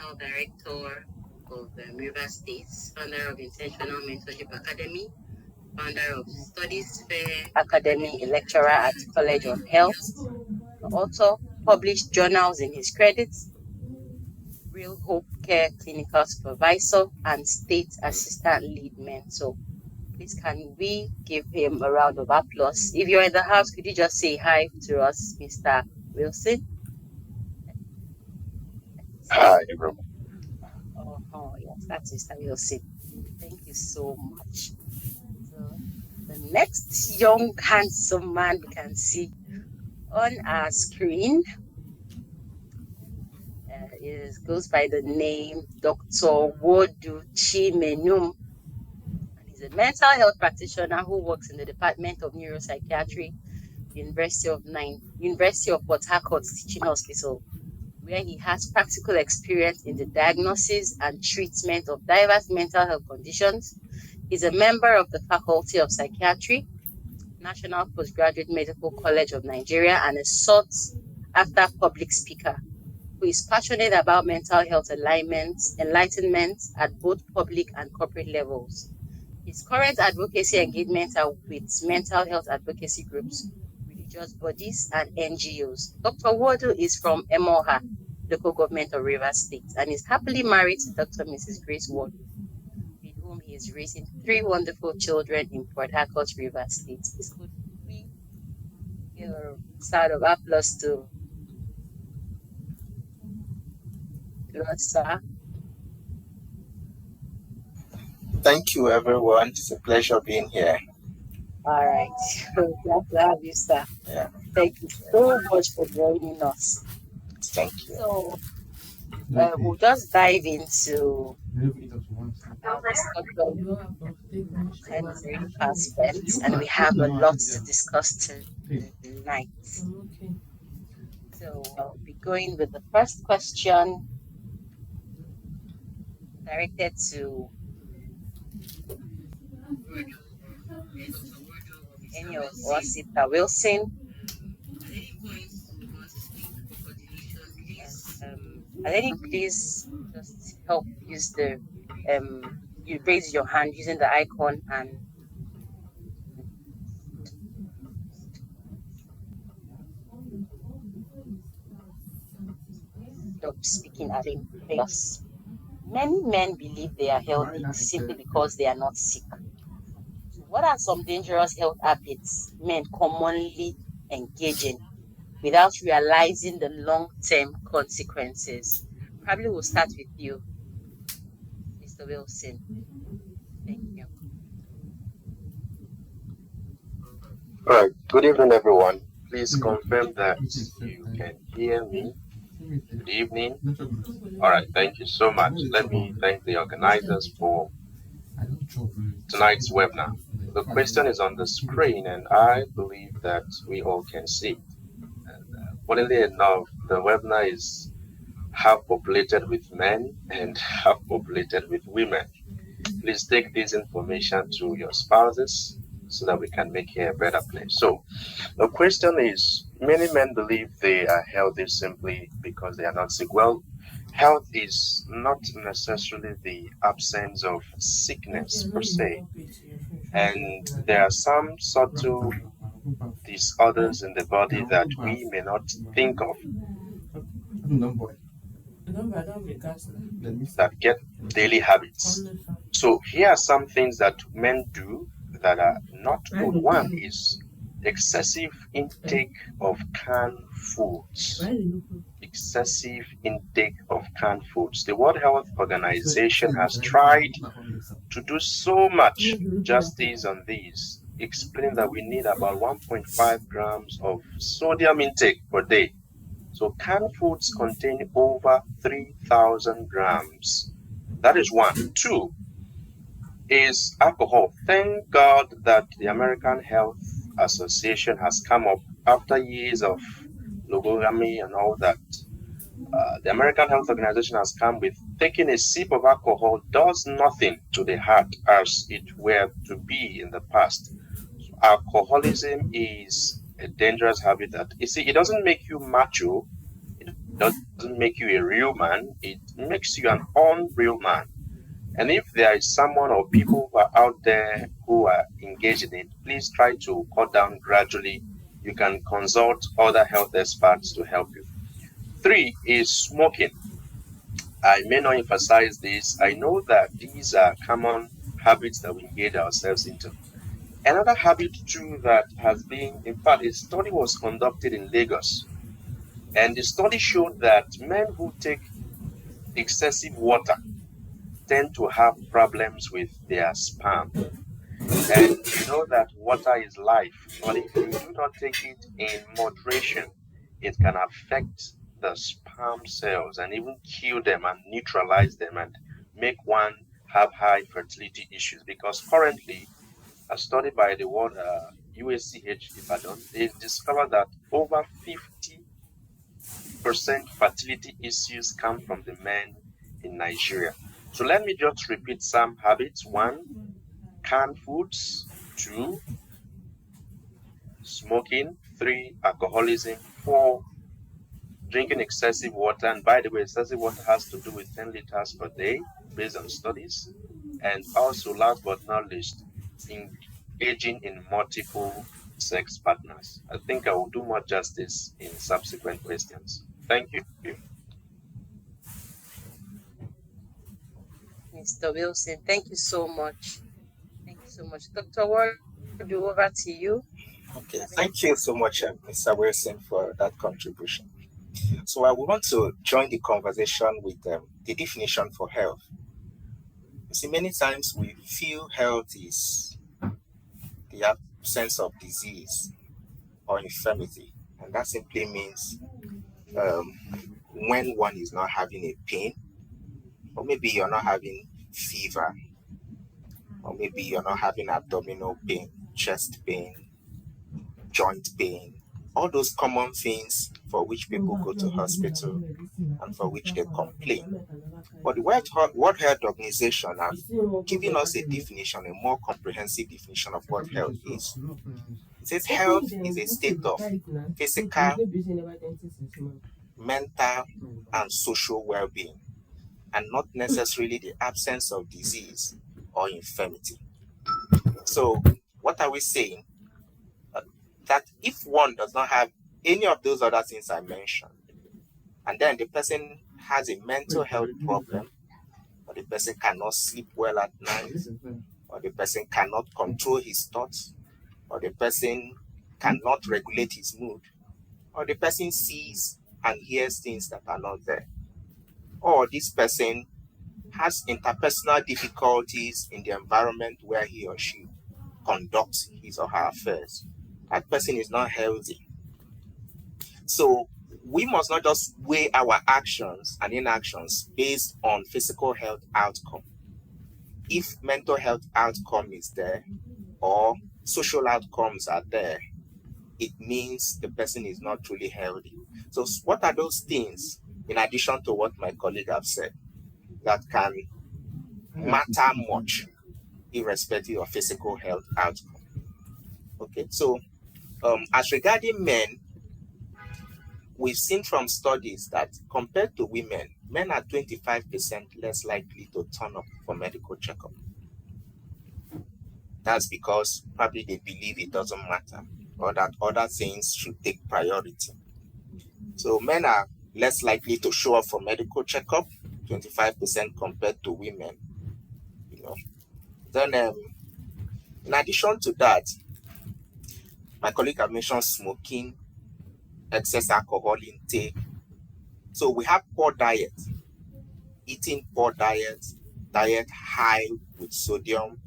National Director of River States, founder of Intentional Mentorship Academy, founder of Studies Fair Academy, a lecturer at College of Health, author, published journals in his credits, Real Hope Care Clinical Supervisor, and State Assistant Lead Mentor. Please, can we give him a round of applause? If you're in the house, could you just say hi to us, Mr. Wilson? Hi, everyone. Oh, yes, that's Mr. Wilson. Thank you so much. So, the next young, handsome man we can see on our screen goes by the name Dr. Wodu Chimenum. He's a mental health practitioner who works in the Department of Neuropsychiatry, University of Port Harcourt Teaching Hospital, where he has practical experience in the diagnosis and treatment of diverse mental health conditions. He's a member of the Faculty of Psychiatry, National Postgraduate Medical College of Nigeria, and a sought-after public speaker who is passionate about mental health enlightenment at both public and corporate levels. His current advocacy engagements are with mental health advocacy groups, religious bodies, and NGOs. Dr. Wodu is from Emoha, local government of Rivers State, and is happily married to Dr. and Mrs. Grace Wodu, with whom he is raising 3 wonderful children in Port Harcourt, Rivers State. Could we give a sound of applause to sir? Thank you, everyone. It's a pleasure being here. All right. Glad to have you, sir. Yeah. Thank you so much for joining us. Thank you. So, we'll just dive into our discussion and very fast spent, and we have a lot to discuss tonight. So, I'll be going with the first question directed to any of us, Mr. Wilson. Aleni, please just help use the you raise your hand using the icon and stop speaking at him. Many men believe they are healthy simply because they are not sick. What are some dangerous health habits men commonly engage in without realizing the long-term consequences? Probably we'll start with you, Mr. Wilson. Thank you. All right. Good evening, everyone. Please confirm that you can hear me. Good evening. All right. Thank you so much. Let me thank the organizers for tonight's webinar. The question is on the screen, and I believe that we all can see it. Funnily enough, the webinar is half populated with men and half populated with women. Please take this information to your spouses so that we can make here a better place. So the question is, many men believe they are healthy simply because they are not sick. Well, health is not necessarily the absence of sickness per se. And there are some subtle disorders in the body that we may not think of that get daily habits. So here are some things that men do that are not good. One is excessive intake of canned foods. Excessive intake of canned foods. The World Health Organization has tried to do so much justice on these, explaining that we need about 1.5 grams of sodium intake per day. So canned foods contain over 3,000 grams. That is one. Two is alcohol. Thank God that the American Health Association has come up after years of logogamy and all that. The American Health Organization has come with taking a sip of alcohol does nothing to the heart as it were to be in the past. So alcoholism is a dangerous habit that, you see, it doesn't make you macho, it doesn't make you a real man, it makes you an unreal man. And if there is someone or people who are out there who are engaged in it, please try to cut down gradually. You can consult other health experts to help you. 3 is smoking. I may not emphasize this. I know that these are common habits that we engage ourselves into. Another habit too that has been, in fact, a study was conducted in Lagos, and the study showed that men who take excessive water tend to have problems with their sperm. And you know that water is life, but if you do not take it in moderation, it can affect the sperm cells and even kill them and neutralize them and make one have high fertility issues. Because currently, a study by the World USCH Ibadan, they discovered that over 50% fertility issues come from the men in Nigeria. So let me just repeat some habits. 1, canned foods. 2, smoking. 3, alcoholism. 4, drinking excessive water. And by the way, excessive water has to do with 10 liters per day based on studies. And also, last but not least, engaging in multiple sex partners. I think I will do more justice in subsequent questions. Thank you. Mr. Wilson, thank you so much. Thank you so much. Dr. Ward, over to you. Okay, thank you so much, Mr. Wilson, for that contribution. So I would want to join the conversation with the definition for health. You see, many times we feel health is the absence of disease or infirmity, and that simply means when one is not having a pain, or maybe you're not having fever, or maybe you're not having abdominal pain, chest pain, joint pain, all those common things for which people go to hospital and for which they complain. But the World Health Organization has given us a definition, a more comprehensive definition of what health is. It says health is a state of physical, mental, and social well-being, and not necessarily the absence of disease or infirmity. So what are we saying? That if one does not have any of those other things I mentioned, and then the person has a mental health problem, or the person cannot sleep well at night, or the person cannot control his thoughts, or the person cannot regulate his mood, or the person sees and hears things that are not there, or this person has interpersonal difficulties in the environment where he or she conducts his or her affairs, that person is not healthy. So we must not just weigh our actions and inactions based on physical health outcome. If mental health outcome is there or social outcomes are there, it means the person is not truly healthy. So what are those things, in addition to what my colleague have said, that can matter much irrespective of physical health outcome? Okay, so as regarding men, we've seen from studies that compared to women, men are 25% less likely to turn up for medical checkup. That's because probably they believe it doesn't matter, or that other things should take priority. So men are less likely to show up for medical checkup, 25% compared to women. Then in addition to that, my colleague have mentioned smoking, excess alcohol intake. So we have poor diet, eating poor diet high with sodium,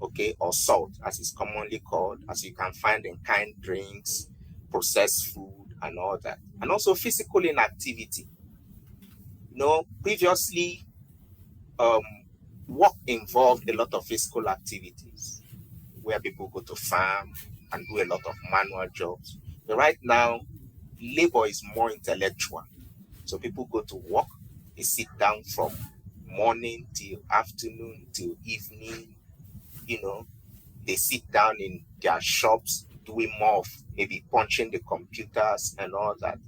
okay, or salt, as it's commonly called, as you can find in canned drinks, processed food, and all that. And also physical inactivity. Previously, work involved a lot of physical activities, where people go to farm and do a lot of manual jobs. But right now, labor is more intellectual. So people go to work, they sit down from morning till afternoon till evening. They sit down in their shops doing more of maybe punching the computers and all that.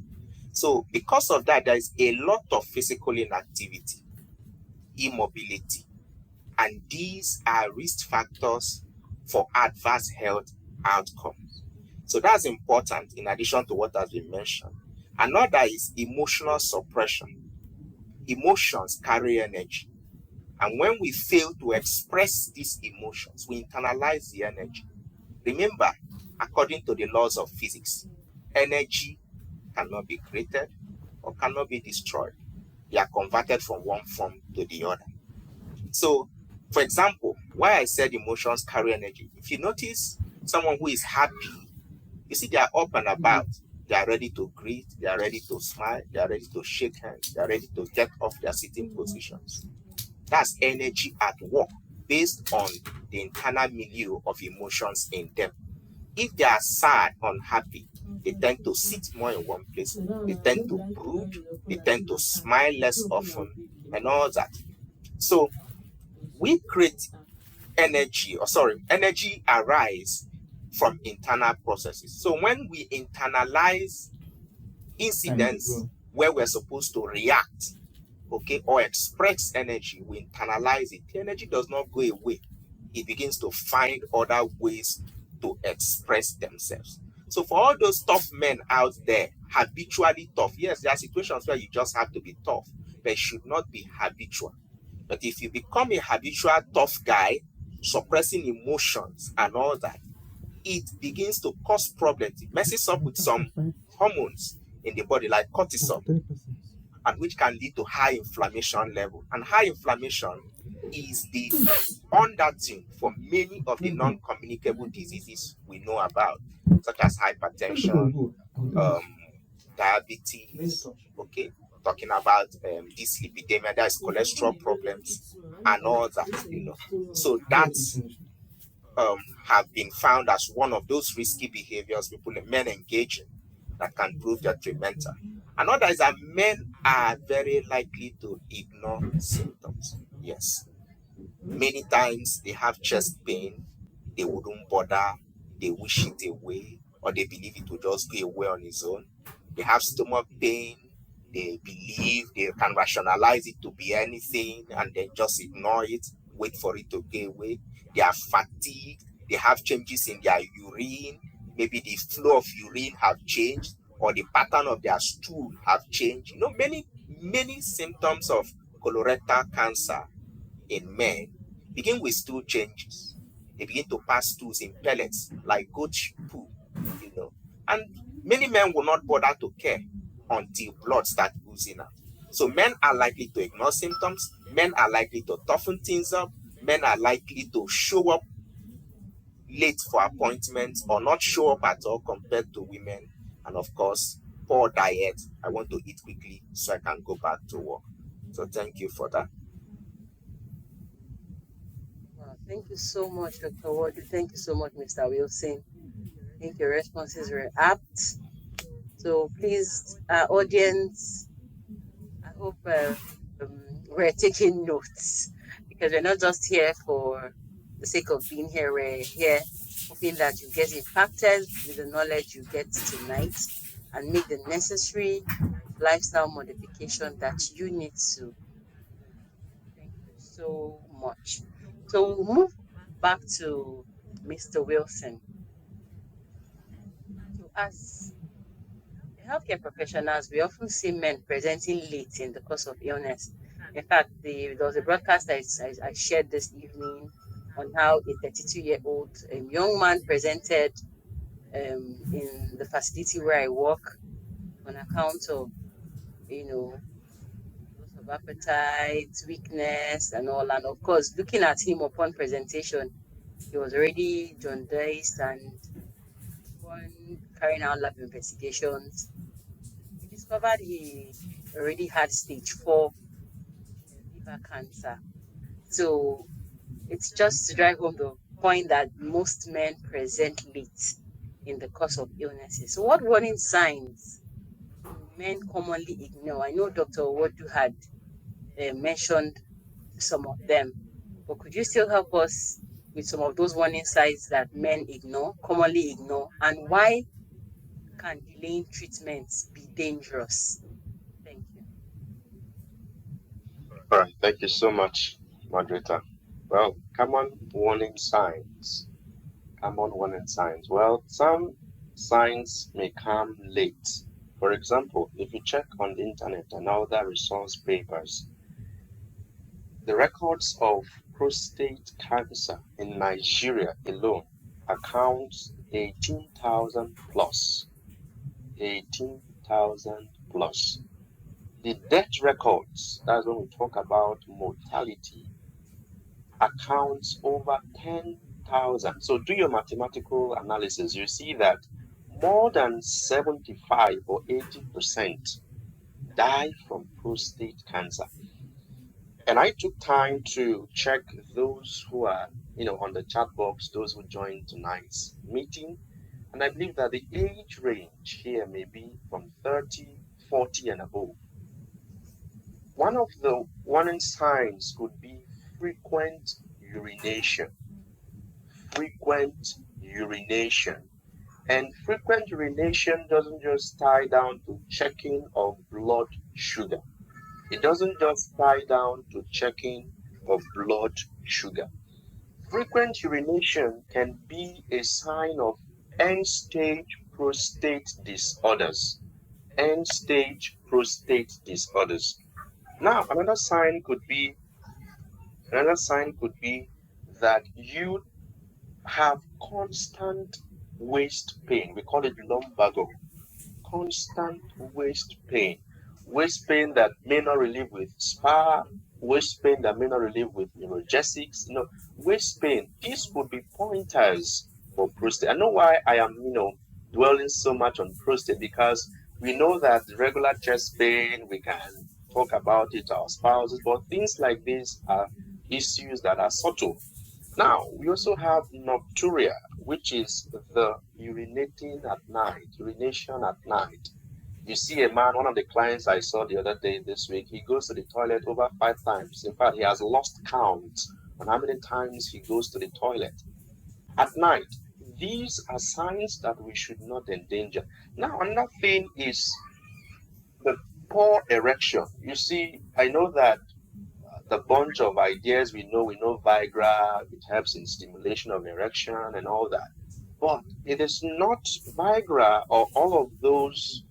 So because of that, there is a lot of physical inactivity, immobility, and these are risk factors for adverse health outcomes. So that's important in addition to what has been mentioned. Another is emotional suppression. Emotions carry energy. And when we fail to express these emotions, we internalize the energy. Remember, according to the laws of physics, energy cannot be created or cannot be destroyed. They are converted from one form to the other. So, for example, why I said emotions carry energy, if you notice someone who is happy, you see they are up and about, they are ready to greet, they are ready to smile, they are ready to shake hands, they are ready to get off their sitting positions. That's energy at work based on the internal milieu of emotions in them. If they are sad, unhappy, they tend to sit more in one place, they tend to brood, they tend to smile less often, and all that. So we create energy arise from internal processes. So when we internalize incidents where we're supposed to react, okay, or express energy, we internalize it. The energy does not go away. It begins to find other ways to express themselves. So for all those tough men out there, habitually tough, yes, there are situations where you just have to be tough, but it should not be habitual. But if you become a habitual tough guy, suppressing emotions and all that, it begins to cause problems. It messes up with some hormones in the body like cortisol, and which can lead to high inflammation level. And high inflammation is the undertone for many of the non-communicable diseases we know about, such as hypertension, diabetes, okay, talking about dyslipidemia, that's cholesterol problems, and all that, So that's have been found as one of those risky behaviors men engage in that can prove detrimental. Another is that men are very likely to ignore symptoms. Yes. Many times they have chest pain, they wouldn't bother, they wish it away, or they believe it will just go away on its own. They have stomach pain, they believe they can rationalize it to be anything and then just ignore it, wait for it to go away. They are fatigued, they have changes in their urine, maybe the flow of urine have changed, or the pattern of their stool have changed. Many symptoms of colorectal cancer in men begin with stool changes. They begin to pass stools in pellets like goat poo, and many men will not bother to care until blood starts oozing out. So men are likely to ignore symptoms, men are likely to toughen things up, men are likely to show up late for appointments or not show up at all compared to women. And of course, poor diet. I want to eat quickly so I can go back to work. So thank you for that. Wow, thank you so much, Dr. Ward. Thank you so much, Mr. Wilson. I think your responses were apt. So please, audience, I hope we're taking notes, because we're not just here for the sake of being here. We're here hoping that you get impacted with the knowledge you get tonight and make the necessary lifestyle modification that you need to. Thank you so much. So we'll move back to Mr. Wilson. So as healthcare professionals, we often see men presenting late in the course of illness. In fact, there was a broadcast I shared this evening on how a 32-year-old young man presented in the facility where I work on account of, loss of appetite, weakness, and all. And of course, looking at him upon presentation, he was already jaundiced, and upon carrying out lab investigations, we discovered he already had stage 4 liver cancer. So it's just to drive home the point that most men present late in the course of illnesses. So what warning signs do men commonly ignore? I know Dr. Wodu had mentioned some of them, but could you still help us with some of those warning signs that men commonly ignore, and why can delaying treatments be dangerous? Thank you. All right, thank you so much, moderator. Well, common warning signs. Common warning signs. Well, some signs may come late. For example, if you check on the internet and other resource papers, the records of prostate cancer in Nigeria alone accounts 18,000 plus. 18,000 plus. The death records, that's when we talk about mortality, accounts over 10,000. So do your mathematical analysis. You see that more than 75 or 80% die from prostate cancer. And I took time to check those who are, on the chat box, those who joined tonight's meeting. And I believe that the age range here may be from 30, 40 and above. One of the warning signs could be frequent urination. Frequent urination. And frequent urination doesn't just tie down to checking of blood sugar. It doesn't just tie down to checking of blood sugar. Frequent urination can be a sign of end-stage prostate disorders. End-stage prostate disorders. Now, another sign could be that you have constant waist pain. We call it lumbago. Constant waist pain. Waist pain that may not relieve with spa, waist pain that may not relieve with analgesics, waist pain. These would be pointers for prostate. I know why I am, dwelling so much on prostate, because we know that regular chest pain, we can talk about it to our spouses, but things like this are issues that are subtle. Now, we also have nocturia, which is the urinating at night, urination at night. You see a man, one of the clients I saw the other day this week, he goes to the toilet over 5 times. In fact, he has lost count on how many times he goes to the toilet at night. These are signs that we should not endanger. Now, another thing is the poor erection. You see, I know that the bunch of ideas we know Viagra, it helps in stimulation of erection and all that. But it is not Viagra or all of those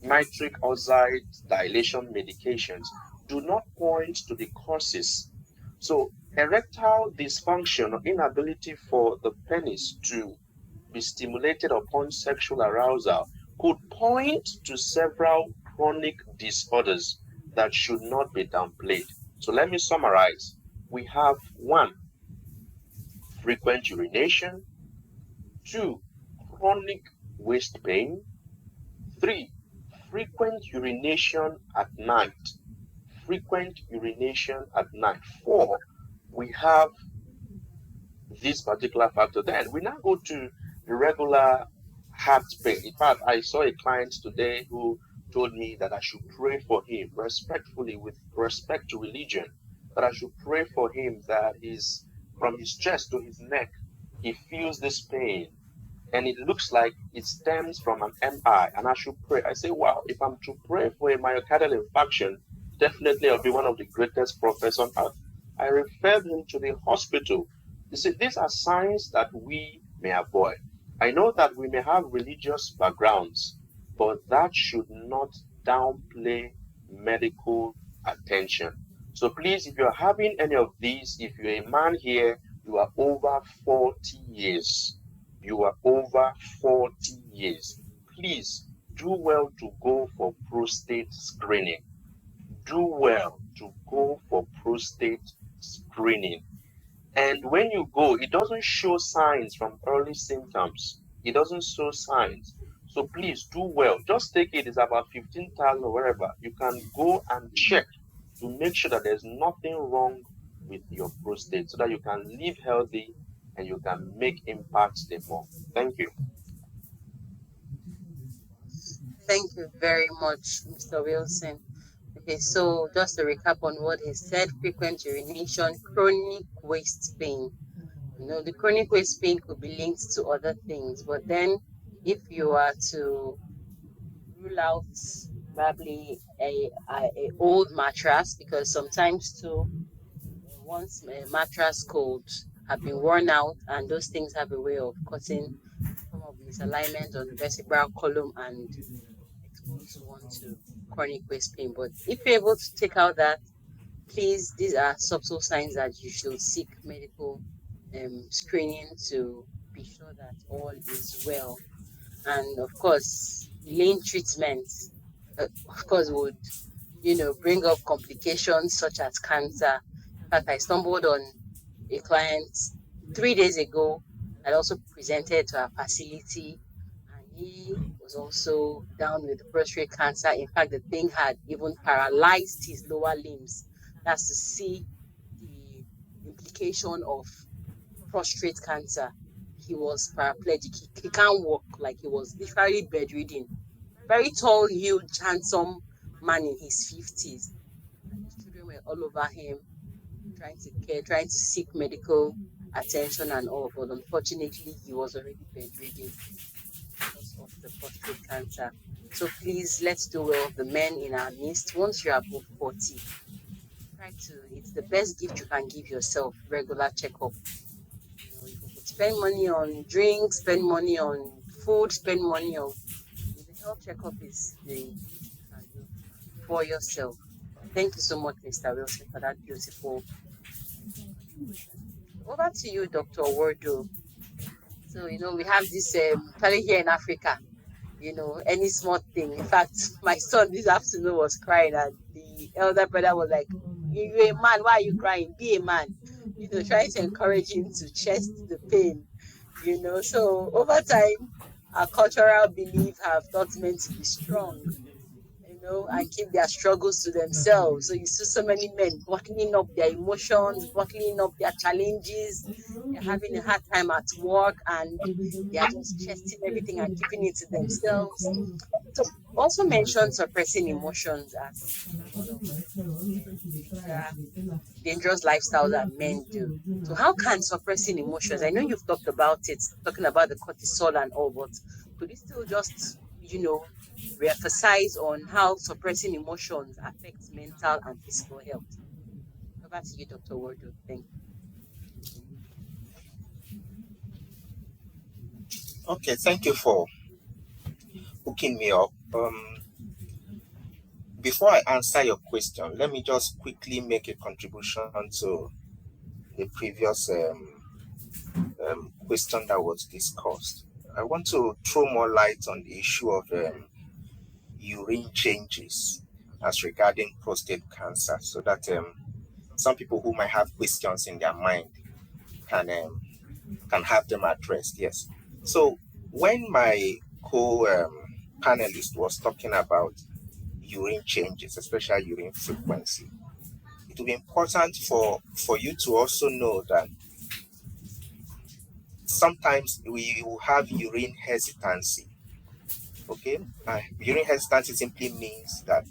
nitric oxide dilation medications do not point to the causes. So erectile dysfunction or inability for the penis to be stimulated upon sexual arousal could point to several chronic disorders that should not be downplayed. So let me summarize. We have 1, frequent urination. 2, chronic waist pain. 3, frequent urination at night. Frequent urination at night. 4, we have this particular factor. Then we now go to the regular heart pain. In fact, I saw a client today who told me that I should pray for him respectfully, with respect to religion, that I should pray for him that from his chest to his neck, he feels this pain. And it looks like it stems from an MI, and I should pray. I say, wow, if I'm to pray for a myocardial infarction, definitely I'll be one of the greatest prophets on earth. I referred him to the hospital. You see, these are signs that we may avoid. I know that we may have religious backgrounds, but that should not downplay medical attention. So please, if you're having any of these, if you're a man here, you are over 40 years. You are over 40 years. Please do well to go for prostate screening. Do well to go for prostate screening. And when you go, it doesn't show signs from early symptoms. It doesn't show signs. So please do well. Just take it. It's about 15,000 or wherever. You can go and check to make sure that there's nothing wrong with your prostate, so that you can live healthy and you can make impact more. Thank you. Thank you very much, Mr. Wilson. Okay, so just to recap on what he said: frequent urination, chronic waist pain. The chronic waist pain could be linked to other things, but then if you are to rule out probably a old mattress, because sometimes too, once a mattress could have been worn out, and those things have a way of causing some of misalignment on the vertebral column and expose one to chronic waist pain. But if you're able to take out that, please, these are subtle signs that you should seek medical screening to be sure that all is well. And of course, delaying treatment, of course, would bring up complications such as cancer. In fact, I stumbled on a client 3 days ago that also presented to our facility, and he was also down with prostate cancer. In fact, the thing had even paralyzed his lower limbs. That's to see the implication of prostate cancer. He was paraplegic. He can't walk, like he was literally bedridden. Very tall, huge, handsome man in his 50s. And his children were all over him, trying to care, trying to seek medical attention and all. But unfortunately, he was already bedridden because of the prostate cancer. So please, let's do well. The men in our midst, once you're above 40, it's the best gift you can give yourself, regular checkup. You could spend money on drinks, spend money on food, spend money on the health checkup is the gift you can do for yourself. Thank you so much, Mr. Wilson, for that beautiful contribution. Over to you, Dr. Wardo. So, we have this, especially here in Africa, any small thing. In fact, my son this afternoon was crying, and the elder brother was like, you're a man, why are you crying? Be a man. Trying to encourage him to chest the pain. So over time, our cultural belief have taught men to be strong, and keep their struggles to themselves. So you see so many men bottling up their emotions, bottling up their challenges. They're having a hard time at work, and they are just chesting everything and keeping it to themselves. So also mention suppressing emotions as one of the dangerous lifestyles that men do. So how can suppressing emotions? I know you've talked about it, talking about the cortisol and all, but could you still just, re-emphasize on how suppressing emotions affects mental and physical health? Over to you, Dr. Wardo. Thank you. Okay, thank you for hooking me up. Before I answer your question, let me just quickly make a contribution to the previous question that was discussed. I want to throw more light on the issue of urine changes as regarding prostate cancer, so that some people who might have questions in their mind can have them addressed. Yes. So when my co-panelist was talking about urine changes, especially urine frequency, it will be important for you to also know that sometimes we will have urine hesitancy. Okay, urine hesitancy simply means that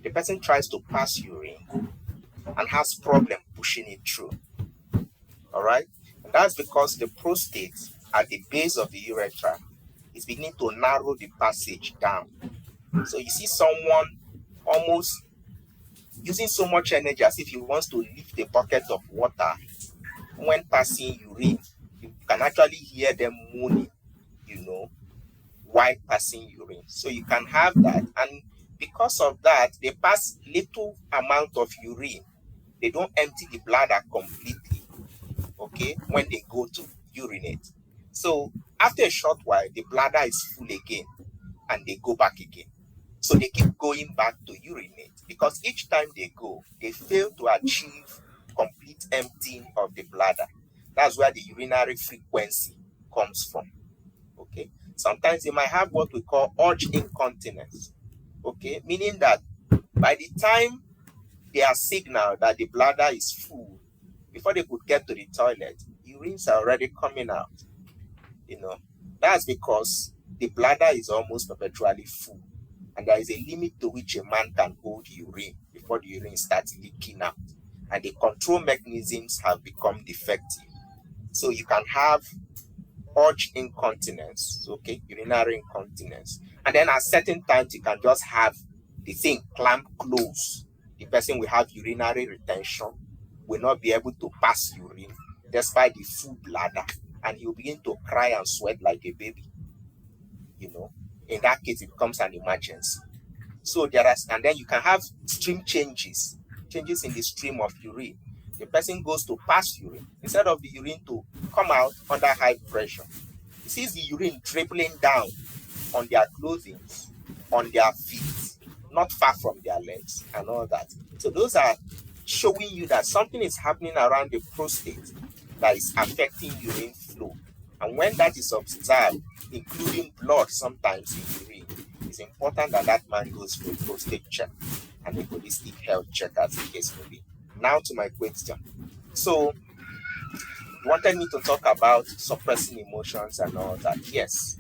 the person tries to pass urine and has problem pushing it through. All right, and that's because the prostate at the base of the urethra is beginning to narrow the passage down. So you see someone almost using so much energy as if he wants to lift a bucket of water. When passing urine, you can actually hear them moaning, while passing urine. So you can have that, and because of that, they pass little amount of urine. They don't empty the bladder completely, okay, when they go to urinate. So after a short while, the bladder is full again, and they go back again. So they keep going back to urinate, because each time they go, they fail to achieve complete emptying of the bladder. That's where the urinary frequency comes from. Okay. Sometimes they might have what we call urge incontinence. Okay, meaning that by the time they are signaled that the bladder is full, before they could get to the toilet, urines are already coming out. That's because the bladder is almost perpetually full, and there is a limit to which a man can hold urine before the urine starts leaking out, and the control mechanisms have become defective. So you can have urge incontinence, okay, urinary incontinence. And then at certain times, you can just have the thing clamp close. The person will have urinary retention, will not be able to pass urine despite the full bladder, and he'll begin to cry and sweat like a baby. In that case, it becomes an emergency. So and then you can have stream changes in the stream of urine. The person goes to pass urine. Instead of the urine to come out under high pressure, he sees the urine dribbling down on their clothing, on their feet, not far from their legs, and all that. So those are showing you that something is happening around the prostate that is affecting urine flow. And when that is observed, including blood sometimes in urine, it's important that that man goes for a prostate check and a holistic health check, as the case may be. Now to my question. So, you wanted me to talk about suppressing emotions and all that. Yes,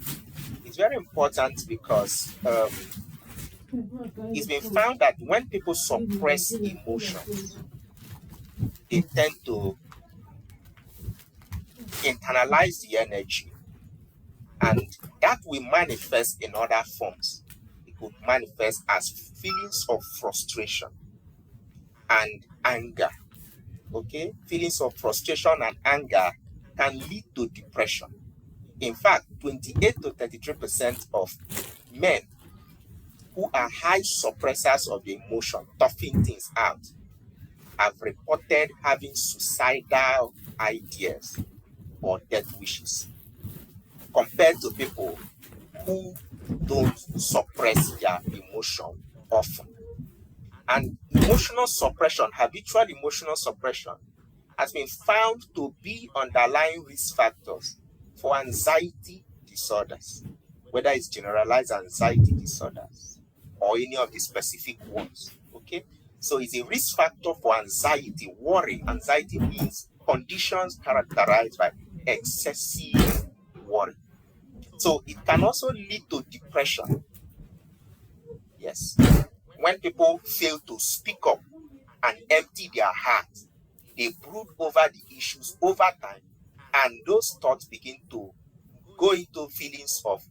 it's very important because it's been found that when people suppress emotions, they tend to internalize the energy, and that will manifest in other forms. It could manifest as feelings of frustration and anger. Okay, feelings of frustration and anger can lead to depression. In fact, 28 to 33% of men who are high suppressors of the emotion, toughing things out, have reported having suicidal ideas or death wishes, compared to people who don't suppress their emotion often. And emotional suppression, habitual emotional suppression, has been found to be underlying risk factors for anxiety disorders, whether it's generalized anxiety disorders or any of the specific ones. Okay, so it's a risk factor for anxiety, worry. Anxiety means conditions characterized by excessive worry. So it can also lead to depression. Yes. When people fail to speak up and empty their heart, they brood over the issues over time, and those thoughts begin to go into feelings of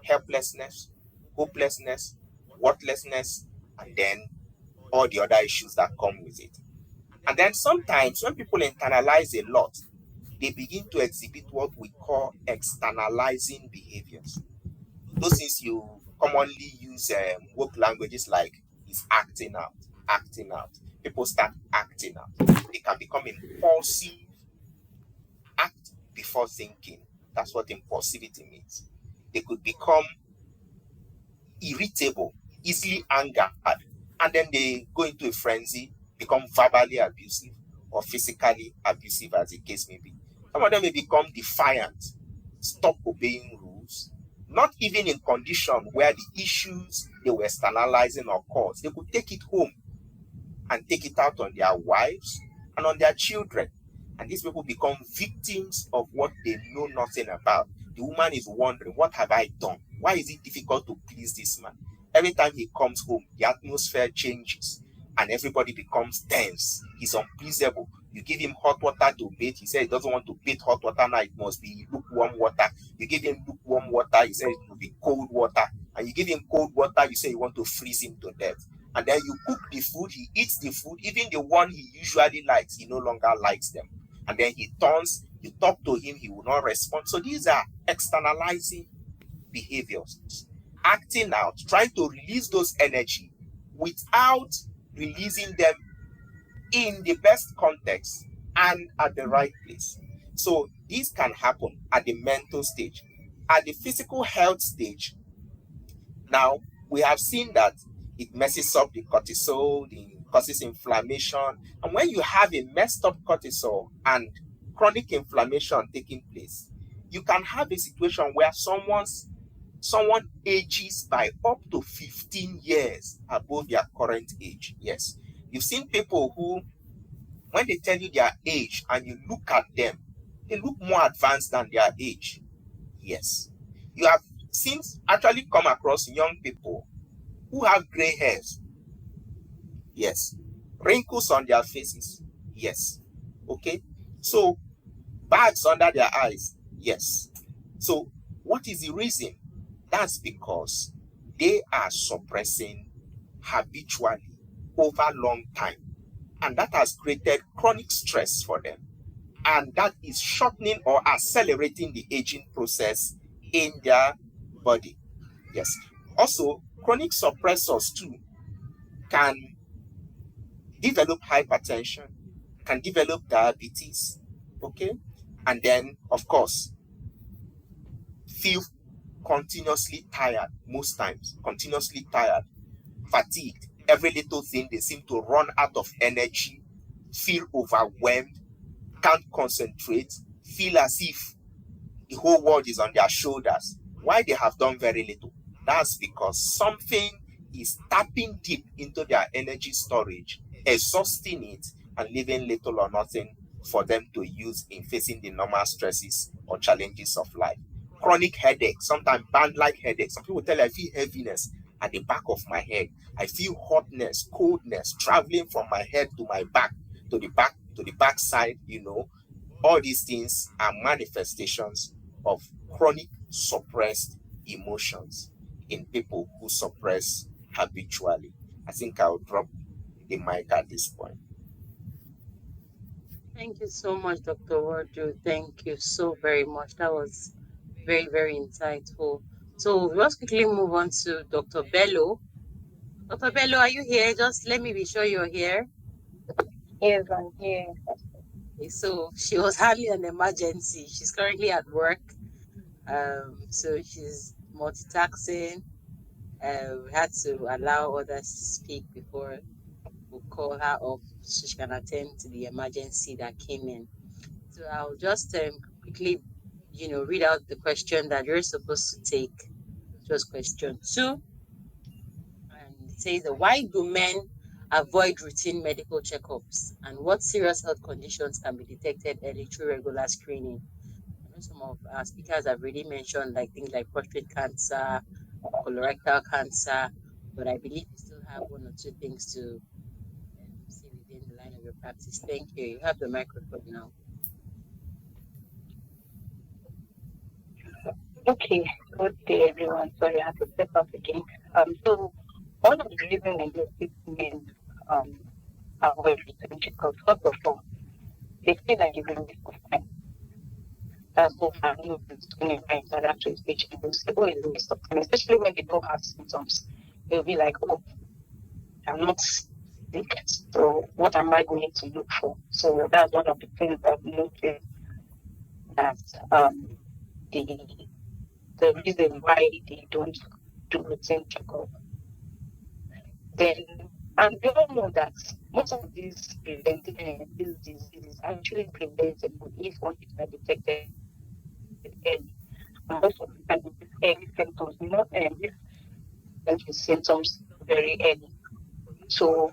helplessness, hopelessness, worthlessness, and then all the other issues that come with it. And then sometimes when people internalize a lot, they begin to exhibit what we call externalizing behaviors. Those things you commonly use work languages like is acting out. People start acting out. They can become impulsive, act before thinking. That's what impulsivity means. They could become irritable, easily angered, and then they go into a frenzy, become verbally abusive or physically abusive, as the case may be. Some of them may become defiant, stop obeying rules, not even in condition where the issues they were externalizing or caused. They could take it home and take it out on their wives and on their children. And these people become victims of what they know nothing about. The woman is wondering, what have I done? Why is it difficult to please this man? Every time he comes home, the atmosphere changes and everybody becomes tense. He's unpleasable. You give him hot water to bathe. He said he doesn't want to bathe hot water now. It must be lukewarm water. You give him lukewarm water. He said it will be cold water. And you give him cold water. You say you want to freeze him to death. And then you cook the food. He eats the food. Even the one he usually likes, he no longer likes them. And then he turns. You talk to him. He will not respond. So these are externalizing behaviors. Acting out, trying to release those energy without releasing them in the best context and at the right place. So this can happen at the mental stage. At the physical health stage, now we have seen that it messes up the cortisol, it causes inflammation. And when you have a messed up cortisol and chronic inflammation taking place, you can have a situation where someone ages by up to 15 years above their current age. Yes. You've seen people who, when they tell you their age and you look at them, they look more advanced than their age. Yes. You have actually come across young people who have gray hairs. Yes. Wrinkles on their faces. Yes. Okay. So, bags under their eyes. Yes. So what is the reason? That's because they are suppressing habitually over long time, and that has created chronic stress for them, and that is shortening or accelerating the aging process in their body. Yes. Also, chronic suppressors too can develop hypertension, can develop diabetes, okay, and then of course feel continuously tired, most times continuously tired, fatigued. Every little thing they seem to run out of energy, feel overwhelmed, can't concentrate, feel as if the whole world is on their shoulders. Why? They have done very little. That's because something is tapping deep into their energy storage, exhausting it, and leaving little or nothing for them to use in facing the normal stresses or challenges of life. Chronic headache, sometimes band-like headache. Some people tell you, I feel heaviness at the back of my head. I feel hotness, coldness traveling from my head to my back, to the back side, all these things are manifestations of chronic suppressed emotions in people who suppress habitually. I think I'll drop the mic at this point. Thank you so much, Dr. Wardu. Thank you so very much. That was very, very insightful. So let's quickly move on to Dr. Bello. Dr. Bello, are you here? Just let me be sure you're here. Yes, I'm here. Okay, so she was hardly an emergency. She's currently at work. So she's multitasking. We had to allow others to speak before we call her off so she can attend to the emergency that came in. So I'll just quickly, read out the question that you're supposed to take. Just question 2. And it says, why do men avoid routine medical checkups? And what serious health conditions can be detected early through regular screening? I know some of our speakers have already mentioned things like prostate cancer, colorectal cancer, but I believe you still have 1 or 2 things to say within the line of your practice. Thank you. You have the microphone now. Okay, good day, everyone. Sorry, I had to step up again. So one of the reasons I noticed men avoid routine checkups, first of all, they feel like it's a waste of time. That's what I noticed when I interact with patients. They'll say, oh, it's a waste of time, especially when they don't have symptoms. They'll be like, oh, I'm not sick, so what am I going to look for? So that's one of the things I've noticed, that the reason why they don't do routine checkup. Then, and we all know that most of these diseases are actually preventable if one is not detected early. And most of the time, these early symptoms, these symptoms very early. So,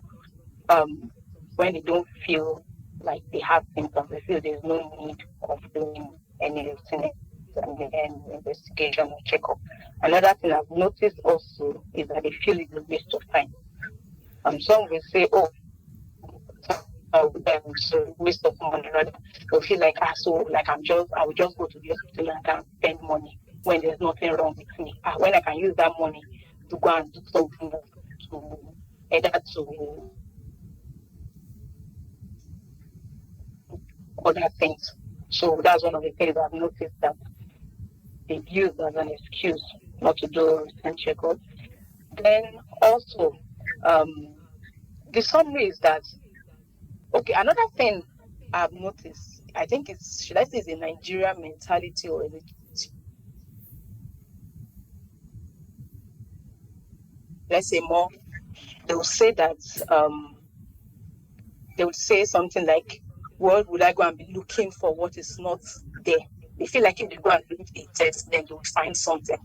when they don't feel like they have symptoms, they feel there's no need of doing any routine investigation or checkup. Another thing I've noticed also is that they feel it's a waste of time. Some will say, oh, so waste of money, rather. They'll feel like, I will just go to the hospital and can spend money when there's nothing wrong with me. When I can use that money to go and do something to either to other things. So that's one of the things I've noticed that they've used as an excuse not to do routine checkup. Then also, the summary is that, okay, another thing I've noticed, I think should I say it's a Nigerian mentality, or let's say more, they will say that, they would say something like, what would I go and be looking for what is not there? They feel like if they go and do a test, then they will find something.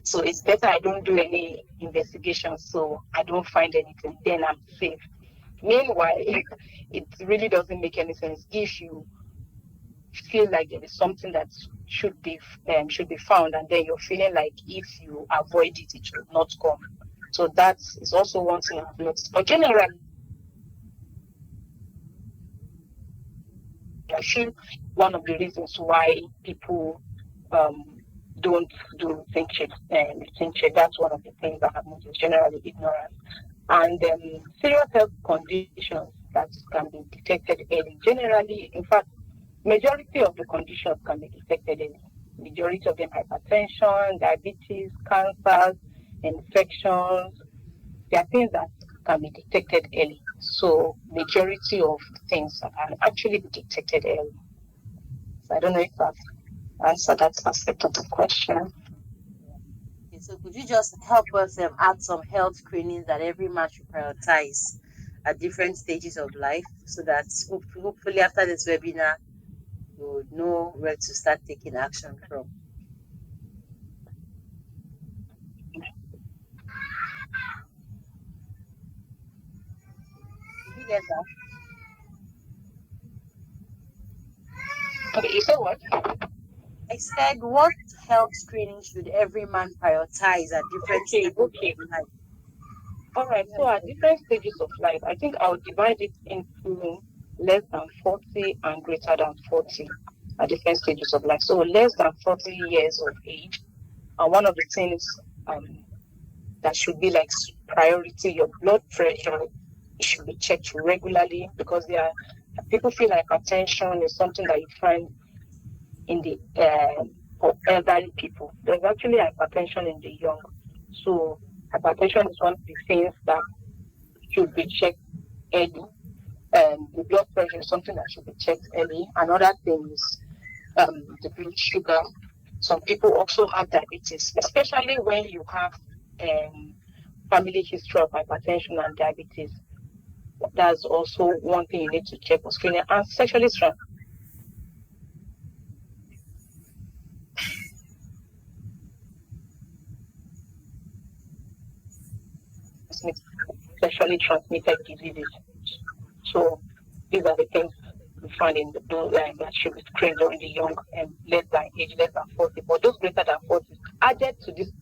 So it's better I don't do any investigation, so I don't find anything, then I'm safe. Meanwhile, it really doesn't make any sense. If you feel like there is something that should be found, and then you're feeling like if you avoid it, it should not come. So that is also one thing I've noticed. But generally, I feel one of the reasons why people don't do routine check. That's one of the things that happens is generally ignorance. And serious health conditions that can be detected early. Generally, in fact, majority of the conditions can be detected early. Majority of them hypertension, diabetes, cancers, infections. There are things that can be detected early. So majority of things can actually be detected early. So I don't know if I've answered that aspect of the question. Okay, so could you just help us add some health screenings that every man should prioritize at different stages of life, so that hopefully after this webinar, you would know where to start taking action from? Did you get that? Okay, you said what? I said, what health screening should every man prioritize at different stages of life? All right, so at different stages of life, I think I'll divide it into less than 40 and greater than 40 at different stages of life. So less than 40 years of age, and one of the things that should be like priority, your blood pressure, it should be checked regularly, because people feel like hypertension is something that you find in the for elderly people. There's actually hypertension in the young. So hypertension is one of the things that should be checked early. The blood pressure is something that should be checked early. Another thing is the blood sugar. Some people also have diabetes, especially when you have family history of hypertension and diabetes. That's also one thing you need to check for screening. And sexually sexually transmitted diseases. So these are the things we find in the blood that should be screened during the young and less than 40. But those greater than 40, added to these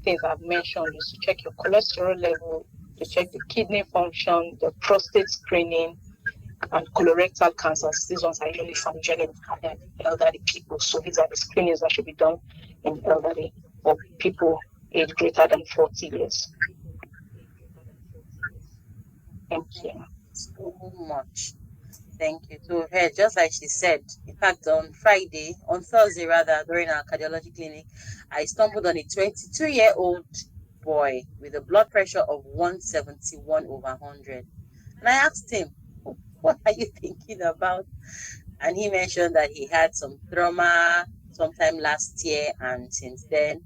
things I've mentioned, is to check your cholesterol level, to check the kidney function, the prostate screening, and colorectal cancers. These ones are usually found in elderly people. So these are the screenings that should be done in elderly or people aged greater than 40 years. Thank you so much. Thank you. So here, just like she said, in fact, on Thursday rather, during our cardiology clinic, I stumbled on a 22-year-old boy with a blood pressure of 171/100. And I asked him, what are you thinking about? And he mentioned that he had some trauma sometime last year, and since then,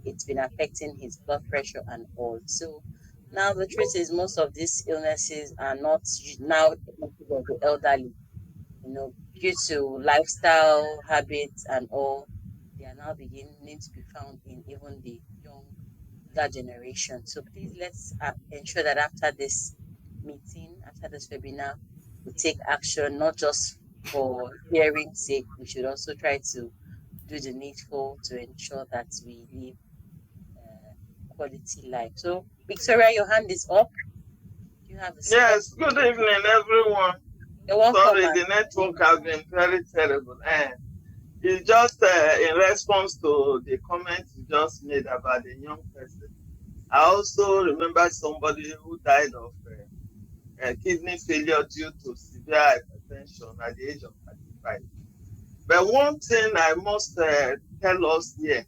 it's been affecting his blood pressure and all. So now the truth is, most of these illnesses are not now of the elderly, due to lifestyle habits and all. They are now beginning to be found in even the younger generation. So please, let's ensure that after this meeting, after this webinar, we take action, not just for hearing sake. We should also try to do the needful to ensure that we live quality life. So, Victoria, your hand is up. You have a Yes, good evening, everyone. You're welcome. Sorry, the network has been very terrible. And it's just in response to the comment you just made about the young person. I also remember somebody who died of kidney failure due to severe hypertension at the age of 35. But one thing I must tell us here,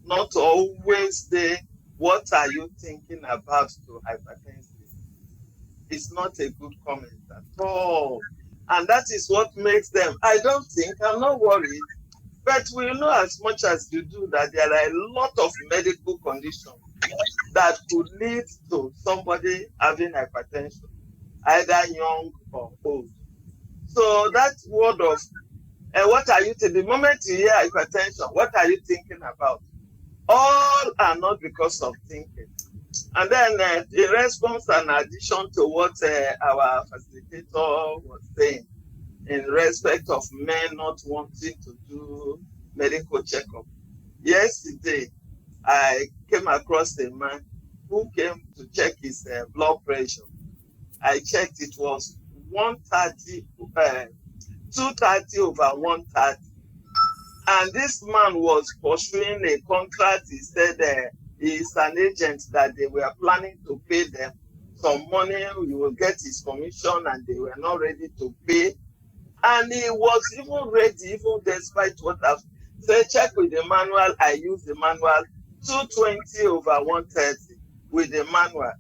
not to always say, what are you thinking about to hypertension? It's not a good comment at all. And that is what makes them, I'm not worried, but we know as much as you do that there are a lot of medical conditions that could lead to somebody having hypertension, either young or old. So that word of, what are you thinking? The moment you hear hypertension, what are you thinking about? All are not because of thinking. And then in response and addition to what our facilitator was saying, in respect of men not wanting to do medical checkup. Yesterday, I came across a man who came to check his blood pressure. I checked, it was 230/130. And this man was pursuing a contract. He said he is an agent, that they were planning to pay them some money. He will get his commission, and they were not ready to pay. And he was even ready, even despite what I've said. Check with the manual. I use the manual 220/130 with the manual.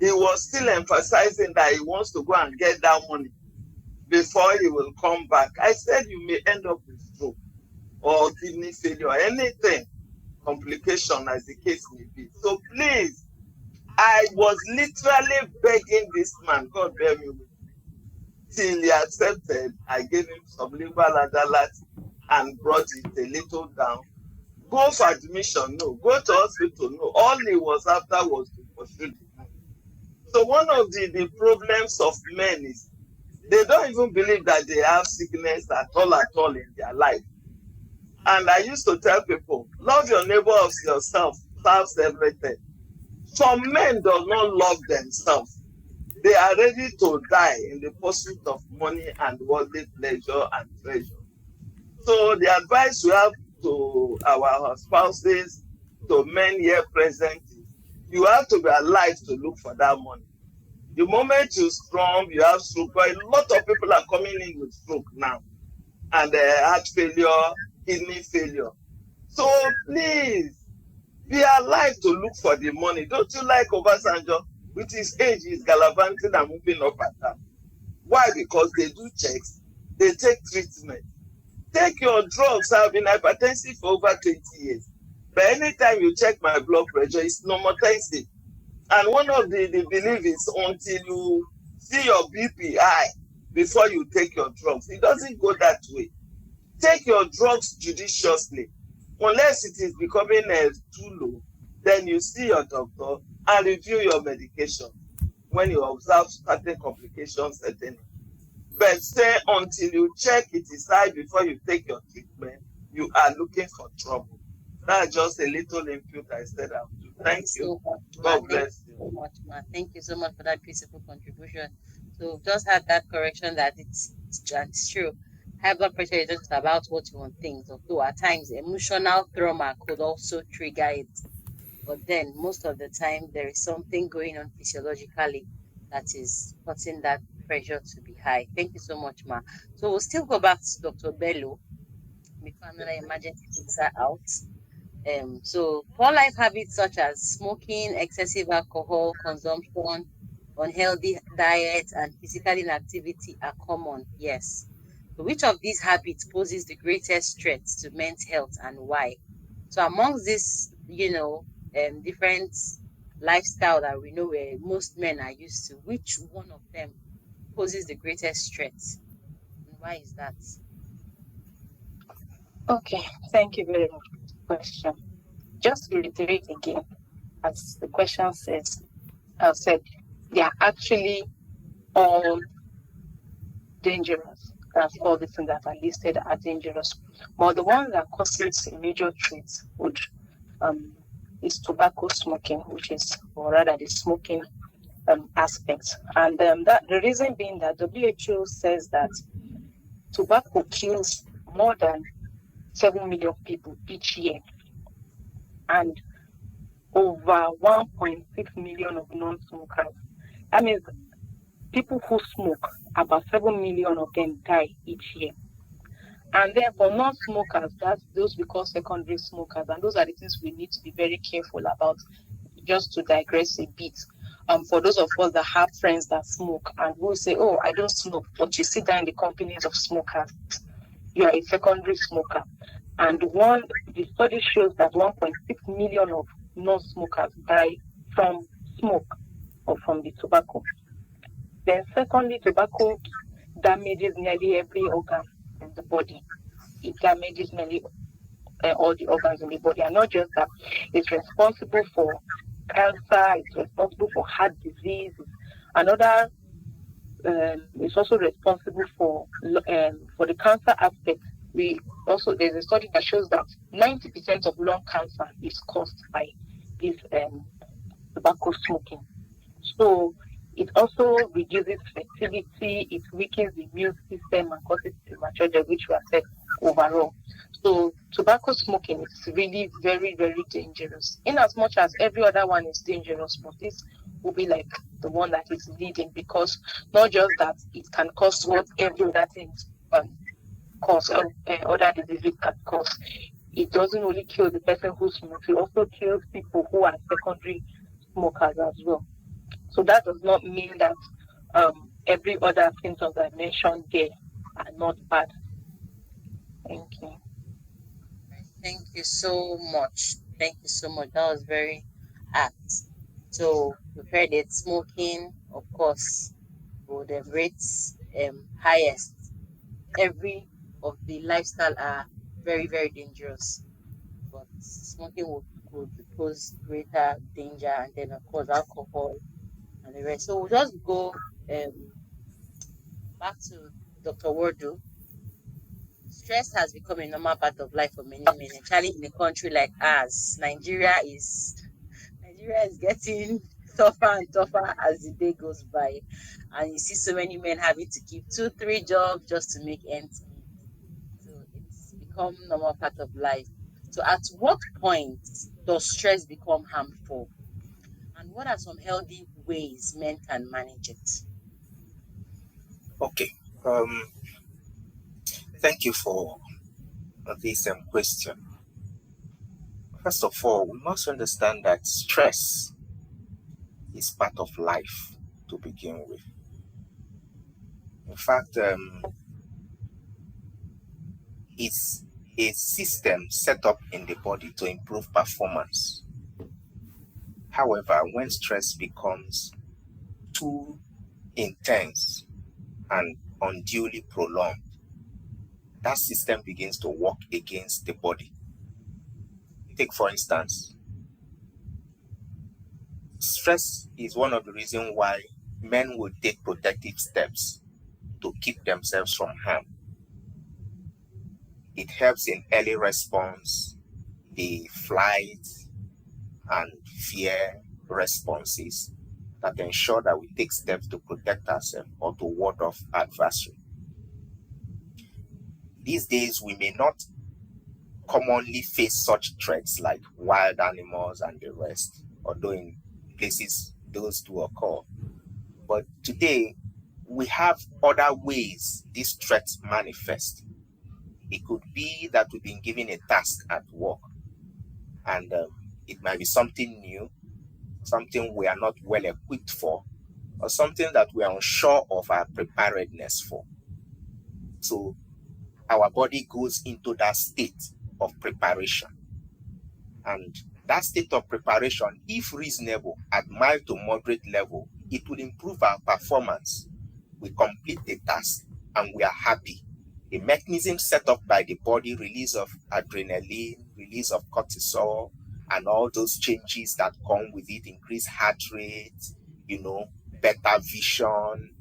He was still emphasizing that he wants to go and get that money before he will come back. I said, you may end up with stroke or kidney failure, anything, complication as the case may be. So please, I was literally begging this man, God bear me with me, till he accepted. I gave him some legal adalat and brought it a little down. Go for admission, no. Go to hospital, no. All he was after was to pursue the money. So one of the problems of men is they don't even believe that they have sickness at all in their life. And I used to tell people, love your neighbor as yourself, serves everything. Some men do not love themselves. They are ready to die in the pursuit of money and worldly pleasure and treasure. So the advice we have to our spouses, to men here present, is you have to be alive to look for that money. The moment you strong, you have stroke. A lot of people are coming in with stroke now, and heart failure, kidney failure. So please, be alive to look for the money. Don't you like Obasanjo? With his age, he's gallivanting and moving up and down. Why? Because they do checks, they take treatment. Take your drugs. I've been hypertensive for over 20 years. But anytime you check my blood pressure, it's normotensive. And one of the belief is until you see your BP high before you take your drugs. It doesn't go that way. Take your drugs judiciously. Unless it is becoming too low, then you see your doctor and review your medication when you observe certain complications setting. But say until you check it is high before you take your treatment, you are looking for trouble. That's just a little input I said I would do. Thank you. God bless you. So much, ma. Thank you so much for that beautiful contribution. So just had that correction that it's true. High blood pressure is just about what you want things, although at times emotional trauma could also trigger it. But then most of the time there is something going on physiologically that is causing that pressure to be high. Thank you so much, ma. So we'll still go back to Dr. Bello before another emergency takes her out. So poor life habits such as smoking, excessive alcohol consumption, unhealthy diet, and physical inactivity are common. Yes. So which of these habits poses the greatest threat to men's health and why? So amongst these, different lifestyle that we know where most men are used to, which one of them poses the greatest threat? And why is that? Okay, thank you very much for the question. Just to reiterate again, as the question says, said, they are actually all dangerous. That's all the things that are listed are dangerous. But the one that causes a major threat would is tobacco smoking, which is, or rather, the smoking aspect. And that the reason being that WHO says that tobacco kills more than 7 million people each year, and over 1.6 million of non-smokers. That means people who smoke, about 7 million of them die each year. And then for non-smokers, that's those we call secondary smokers, and those are the things we need to be very careful about. Just to digress a bit, for those of us that have friends that smoke and will say, "Oh, I don't smoke," but you sit down in the companies of smokers, you are a secondary smoker. And the study shows that 1.6 million of non-smokers die from smoke or from the tobacco. Then secondly, tobacco damages nearly every organ in the body. It damages nearly all the organs in the body. And not just that, it's responsible for cancer, it's responsible for heart disease. Another, it's also responsible for the cancer aspect. There's a study that shows that 90% of lung cancer is caused by this tobacco smoking. So it also reduces fertility, it weakens the immune system and causes premature death, which we have said overall. So tobacco smoking is really very, very dangerous. In as much as every other one is dangerous, but this will be like the one that is leading, because not just that it can cause what every other thing cause, other diseases can cause. It doesn't only kill the person who smokes, it also kills people who are secondary smokers as well. So that does not mean that every other symptoms I mentioned there are not bad. Thank you. Thank you so much. Thank you so much. That was very apt. So we've heard it. Smoking, of course, would rates highest. Every of the lifestyle are very, very dangerous. But smoking would pose greater danger, and then of course alcohol and the rest. So we'll just go back to Dr. Wardu. Stress has become a normal part of life for many men, especially in a country like ours. Nigeria is getting tougher and tougher as the day goes by, and you see so many men having to keep 2-3 jobs just to make ends meet. So it's become normal part of life. So at what point does stress become harmful, and what are some healthy ways men can manage it? Okay. Thank you for this question. First of all, we must understand that stress is part of life to begin with. In fact, it's a system set up in the body to improve performance. However, when stress becomes too intense and unduly prolonged, that system begins to work against the body. Take, for instance, stress is one of the reasons why men will take protective steps to keep themselves from harm. It helps in early response, the flight and fear responses that ensure that we take steps to protect ourselves or to ward off adversary. These days, we may not commonly face such threats like wild animals and the rest, although in places those do occur. But today, we have other ways these threats manifest. It could be that we've been given a task at work, and it might be something new, something we are not well equipped for, or something that we are unsure of our preparedness for. So our body goes into that state of preparation. And that state of preparation, if reasonable, at mild to moderate level, it will improve our performance. We complete the task and we are happy. A mechanism set up by the body, release of adrenaline, release of cortisol, and all those changes that come with it, increased heart rate, better vision,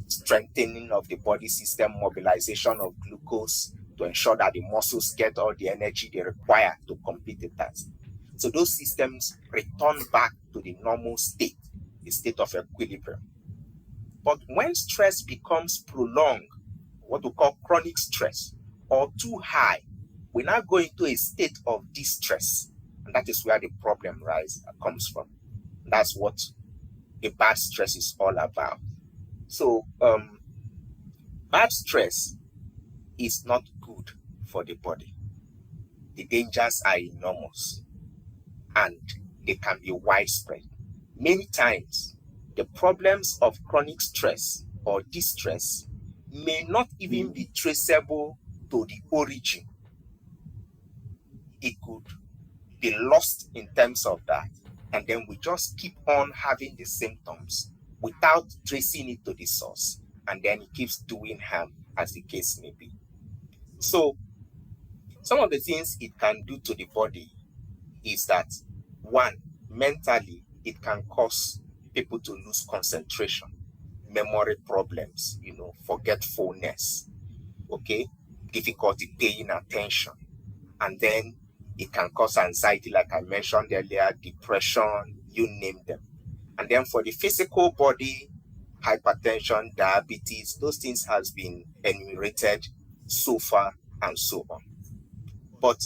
strengthening of the body system, mobilization of glucose to ensure that the muscles get all the energy they require to complete the task. So those systems return back to the normal state, the state of equilibrium. But when stress becomes prolonged, what we call chronic stress, or too high, we now go into a state of distress. And that is where the problem comes from. That's what a bad stress is all about. So bad stress is not good for the body. The dangers are enormous and they can be widespread. Many times, the problems of chronic stress or distress may not even be traceable to the origin. It could be lost in terms of that, and then we just keep on having the symptoms without tracing it to the source, and then it keeps doing harm, as the case may be. So some of the things it can do to the body is that, one, mentally, it can cause people to lose concentration, memory problems, forgetfulness, difficulty paying attention. And then it can cause anxiety, like I mentioned earlier, depression, you name them. And then for the physical body, hypertension, diabetes, those things has been enumerated so far and so on. But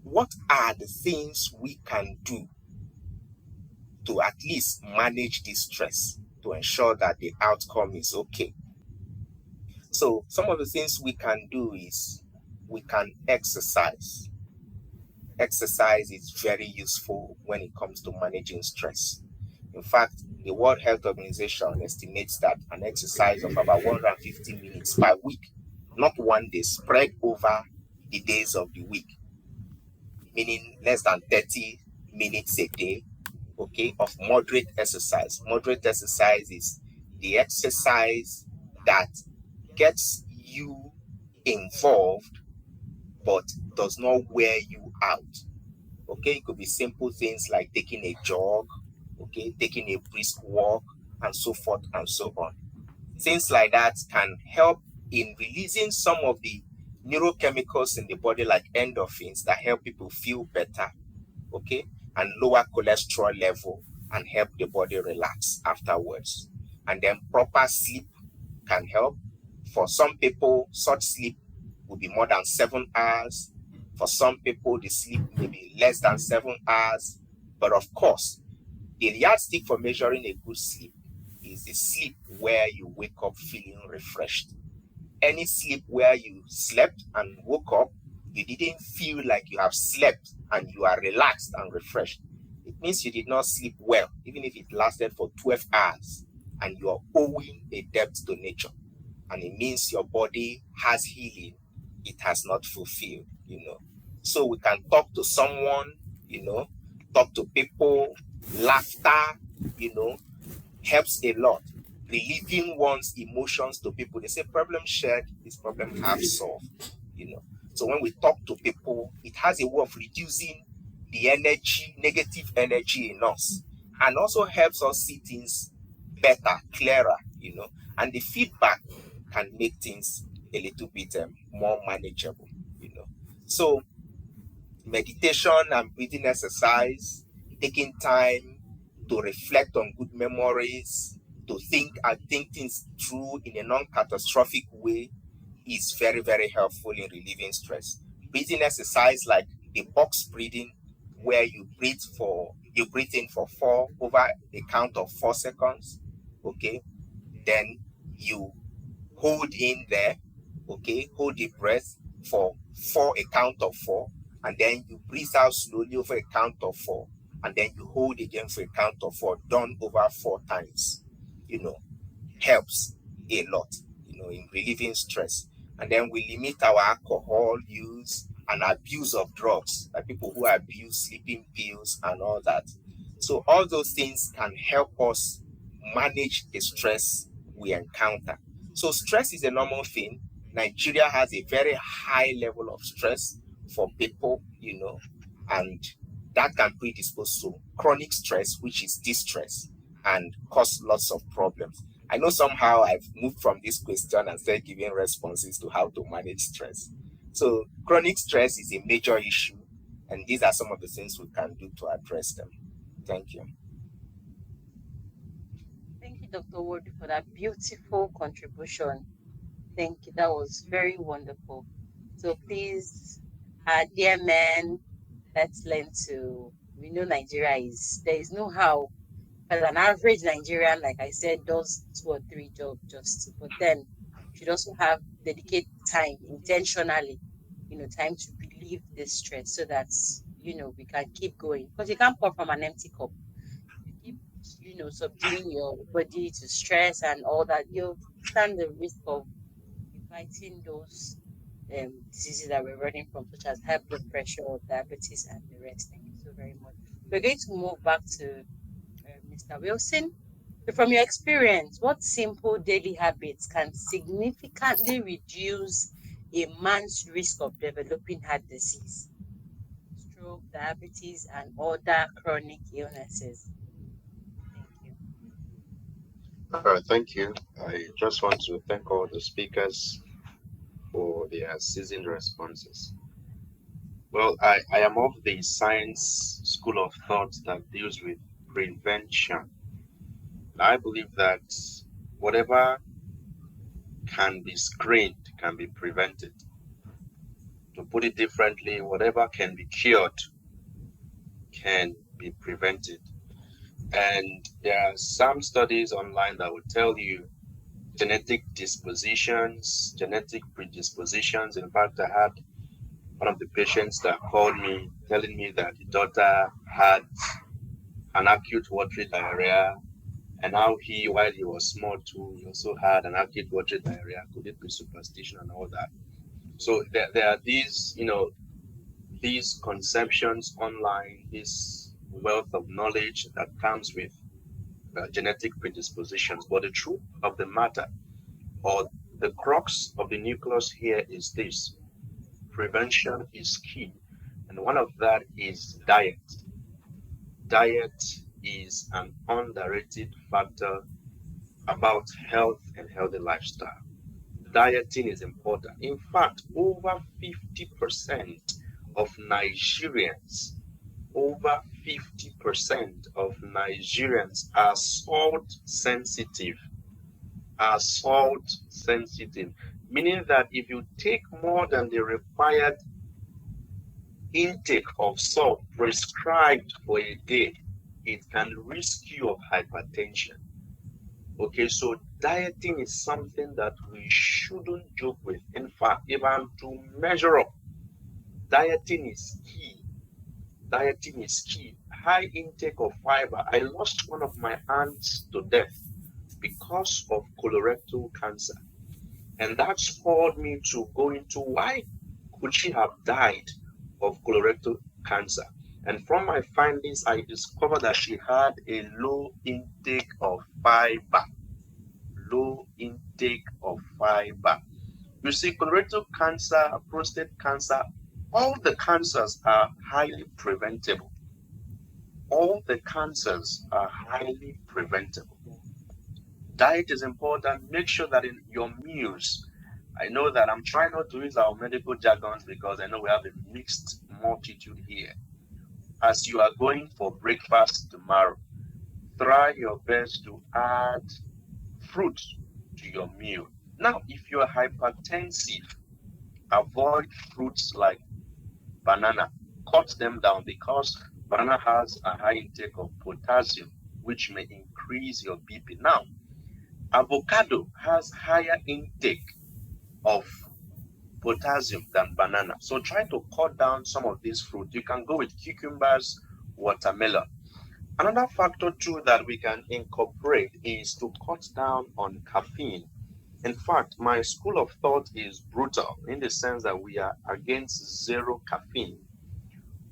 what are the things we can do to at least manage this stress to ensure that the outcome is okay? So some of the things we can do is we can exercise. Exercise is very useful when it comes to managing stress. In fact, the World Health Organization estimates that an exercise of about 150 minutes per week, not one day, spread over the days of the week, meaning less than 30 minutes a day, okay, of moderate exercise. Moderate exercise is the exercise that gets you involved but does not wear you out. Okay, it could be simple things like taking a jog, okay, taking a brisk walk, and so forth and so on. Things like that can help in releasing some of the neurochemicals in the body, like endorphins, that help people feel better, okay, and lower cholesterol level and help the body relax afterwards. And then proper sleep can help. For some people, such sleep will be more than 7 hours. For some people, the sleep may be less than 7 hours. But of course, the yardstick for measuring a good sleep is the sleep where you wake up feeling refreshed. Any sleep where you slept and woke up, you didn't feel like you have slept and you are relaxed and refreshed, it means you did not sleep well, even if it lasted for 12 hours, and you are owing a debt to nature. And it means your body has healing it has not fulfilled, So we can talk to someone, talk to people. Laughter, helps a lot. Relieving one's emotions to people. They say problem shared is problem half solved, So when we talk to people, it has a way of reducing the energy, negative energy in us, and also helps us see things better, clearer, and the feedback can make things a little bit more manageable, So meditation and breathing exercise, taking time to reflect on good memories, to think things through in a non-catastrophic way is very, very helpful in relieving stress. Breathing exercise like the box breathing, where you breathe in for 4 over a count of 4 seconds, okay? Then you hold in there, okay? Hold the breath for a count of 4, and then you breathe out slowly over a count of 4, and then you hold again for a count of 4, done over 4 times, helps a lot, in relieving stress. And then we limit our alcohol use and abuse of drugs, like people who abuse sleeping pills and all that. So all those things can help us manage the stress we encounter. So stress is a normal thing. Nigeria has a very high level of stress for people, and that can predispose to chronic stress, which is distress, and cause lots of problems. I know somehow I've moved from this question and started giving responses to how to manage stress. So chronic stress is a major issue, and these are some of the things we can do to address them. Thank you. Thank you, Dr. Wood, for that beautiful contribution. Thank you. That was very wonderful. So please, dear men, let's learn we know Nigeria there is no how, but an average Nigerian, like I said, does 2 or 3 jobs but then should also have dedicate time intentionally, time to relieve the stress so that, we can keep going, because you can't pour from an empty cup. You keep, subduing your body to stress and all that, you stand the risk of inviting those diseases that we're running from, such as high blood pressure, diabetes, and the rest. Thank you so very much. We're going to move back to Mr. Wilson. So from your experience, what simple daily habits can significantly reduce a man's risk of developing heart disease, stroke, diabetes, and other chronic illnesses? Thank you. Thank you. I just want to thank all the speakers for their seasoned responses. Well, I am of the science school of thought that deals with prevention. I believe that whatever can be screened, can be prevented. To put it differently, whatever can be cured can be prevented. And there are some studies online that will tell you genetic dispositions, genetic predispositions. In fact, I had one of the patients that called me telling me that the daughter had an acute watery diarrhea, and now he, while he was small too, he also had an acute watery diarrhea. Could it be superstition and all that? So there are these, these conceptions online, this wealth of knowledge that comes with genetic predispositions. But the truth of the matter, or the crux of the nucleus here, is this: prevention is key, and one of that is diet. Diet is an underrated factor about health and healthy lifestyle. Dieting is important. In fact, over 50% of Nigerians, over 50% of Nigerians are salt sensitive. Meaning that if you take more than the required intake of salt prescribed for a day, it can risk you of hypertension. Okay, so dieting is something that we shouldn't joke with. In fact, if I'm to measure up, dieting is key. Dieting is key. High intake of fiber. I lost one of my aunts to death because of colorectal cancer. And that spurred me to go into why could she have died of colorectal cancer. And from my findings, I discovered that she had a low intake of fiber. Low intake of fiber. You see, colorectal cancer, prostate cancer, all the cancers are highly preventable. All the cancers are highly preventable. Diet is important. Make sure that in your meals, I know that I'm trying not to use our medical jargons because I know we have a mixed multitude here. As you are going for breakfast tomorrow, try your best to add fruit to your meal. Now, if you're hypertensive, avoid fruits like banana. Cut them down because banana has a high intake of potassium, which may increase your BP. Now, avocado has higher intake of potassium than banana. So try to cut down some of these fruits. You can go with cucumbers, watermelon. Another factor too that we can incorporate is to cut down on caffeine. In fact, my school of thought is brutal in the sense that we are against zero caffeine.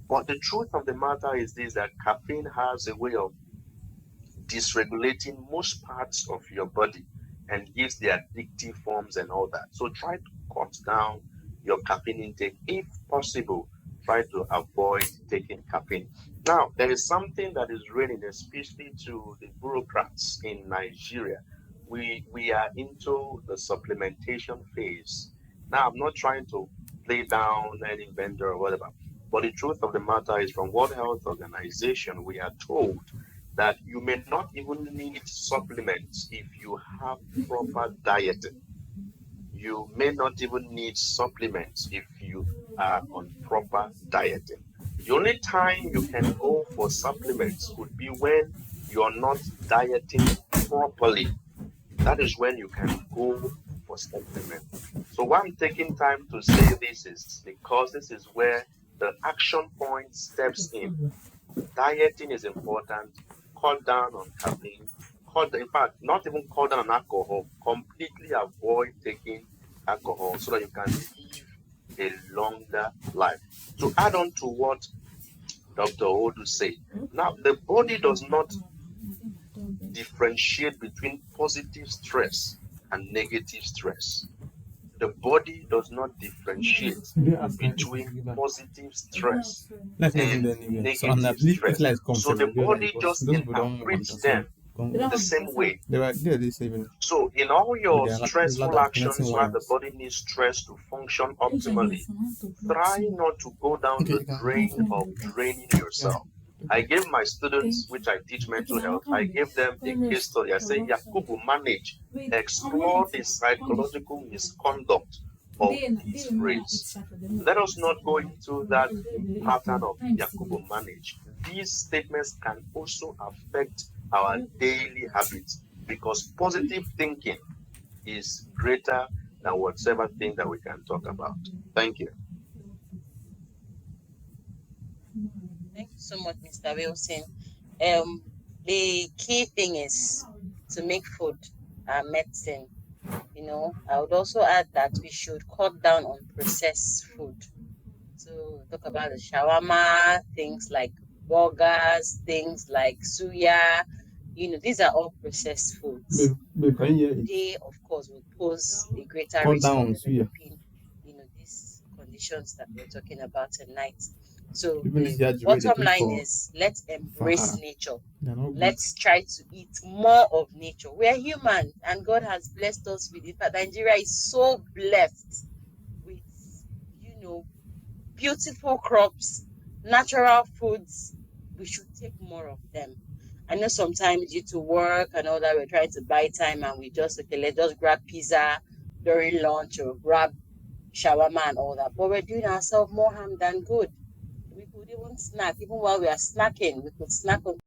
But the truth of the matter is this, that caffeine has a way of dysregulating most parts of your body and gives the addictive forms and all that. So try to cut down your caffeine intake. If possible, try to avoid taking caffeine. Now, there is something that is reigning, especially to the bureaucrats in Nigeria. We are into the supplementation phase. Now, I'm not trying to play down any vendor or whatever, but the truth of the matter is, from World Health Organization, we are told that you may not even need supplements if you have proper dieting. You may not even need supplements if you are on proper dieting. The only time you can go for supplements would be when you're not dieting properly. That is when you can go for supplements. So why I'm taking time to say this is because this is where the action point steps in. Dieting is important. Cut down on caffeine. In fact, not even cut down on alcohol. Completely avoid taking alcohol so that you can live a longer life. To add on to what Dr. Odu said, now the body does not differentiate between positive stress and negative stress. The body does not differentiate between positive stress and negative stress. So the body just interprets them the same way. So in all your stressful actions where the body needs stress to function optimally, try not to go down the drain of draining yourself. I gave my students, which I teach mental health, I gave them a case study. I say, Yakubu, manage, explore the psychological misconduct of this phrase. Let us not go into that pattern of Yakubu manage. These statements can also affect our daily habits because positive thinking is greater than whatever thing that we can talk about. Thank you. Thank you so much, Mr. Wilson. The key thing is to make food medicine. You know, I would also add that we should cut down on processed food. So talk about the shawarma, things like burgers, things like suya. You know, these are all processed foods. They, of course, will pose a greater risk of developing, you know, these conditions that we're talking about tonight. So the bottom line is let's embrace nature. Let's try to eat more of nature. We're human, and God has blessed us with it. But Nigeria is so blessed with, you know, beautiful crops, natural foods. We should take more of them. I know sometimes due to work and all that, we're trying to buy time and we just, okay, let's just grab pizza during lunch or grab shawarma and all that. But we're doing ourselves more harm than good. We could even snack, even while we are snacking, we could snack on